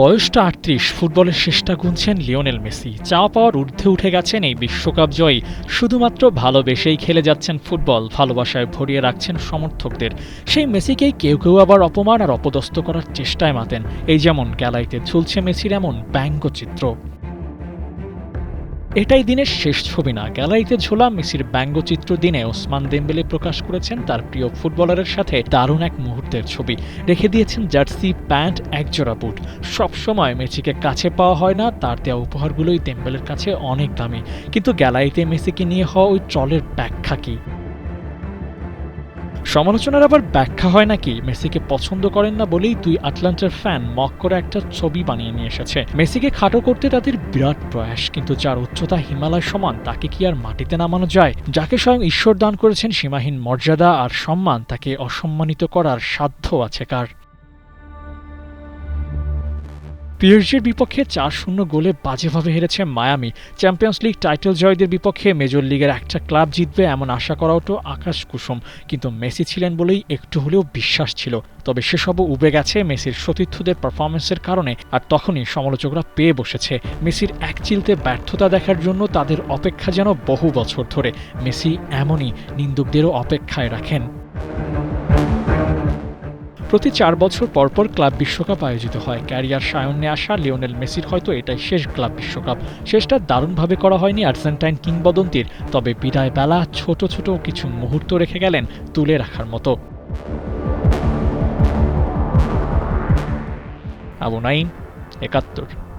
বয়সটা ৩৮, ফুটবলের শেষটা গুনছেন লিওনেল মেসি। চাওয়া পাওয়ার ঊর্ধ্বে উঠে গেছেন এই বিশ্বকাপ জয়ী। শুধুমাত্র ভালোবেসেই খেলে যাচ্ছেন ফুটবল, ভালোবাসায় ভরিয়ে রাখছেন সমর্থকদের। সেই মেসিকেই কেউ কেউ আবার অপমান আর অপদস্থ করার চেষ্টায় মাতেন। এই যেমন গ্যালারিতে ঝুলছে মেসির এমন ব্যঙ্গচিত্র। এটাই দিনের শেষ ছবি না, গ্যালারিতে ঝোলা মেসির ব্যঙ্গচিত্র দিনে ওসমান দেমবেলে প্রকাশ করেছেন তার প্রিয় ফুটবলারের সাথে দারুণ এক মুহূর্তের ছবি। রেখে দিয়েছেন জার্সি, প্যান্ট, একজোড়া বুট। সবসময় মেসিকে কাছে পাওয়া হয় না, তার দেওয়া উপহারগুলোই দেমবেলের কাছে অনেক দামি। কিন্তু গ্যালারিতে মেসিকে নিয়ে হওয়া ওই ট্রলের ব্যাখ্যা কি? সমালোচনার আবার ব্যাখ্যা হয় নাকি মেসিকে পছন্দ করেন না বলেই দুই আটলান্টার ফ্যান মক করে একটা ছবি বানিয়ে নিয়ে এসেছে। মেসিকে খাটো করতে তাদের বিরাট প্রয়াস, কিন্তু যার উচ্চতা হিমালয় সমান তাকে কি আর মাটিতে নামানো যায়? যাকে স্বয়ং ঈশ্বর দান করেছেন সীমাহীন মর্যাদা আর সম্মান, তাকে অসম্মানিত করার সাধ্য আছে কার? পিএসজির বিপক্ষে ৪-০ গোলে বাজেভাবে হেরেছে মায়ামি। চ্যাম্পিয়ন্স লিগ টাইটেল জয়ীদের বিপক্ষে মেজর লিগের একটা ক্লাব জিতবে এমন আশা করাও তো আকাশ কুসুম। কিন্তু মেসি ছিলেন বলেই একটু হলেও বিশ্বাস ছিল। তবে সেসবও উবে গেছে মেসির সতীর্থদের পারফরমেন্সের কারণে। আর তখনই সমালোচকরা পেয়ে বসেছে মেসির এক চিলতে ব্যর্থতা দেখার জন্য। তাদের অপেক্ষা যেন বহু বছর ধরে। মেসি এমনই, নিন্দুকদেরও অপেক্ষায় রাখেন। প্রতি ৪ বছর পরপর ক্লাব বিশ্বকাপ আয়োজিত হয়। ক্যারিয়ার সায়ন্নে আসা লিওনেল মেসির হয়তো এটাই শেষ ক্লাব বিশ্বকাপ। শেষটা দারুণভাবে করা হয়নি আর্জেন্টাইন কিংবদন্তির, তবে বিদায় বেলা ছোট ছোট কিছু মুহূর্ত রেখে গেলেন তুলে রাখার মতো। আবু নাঈম, ৭১।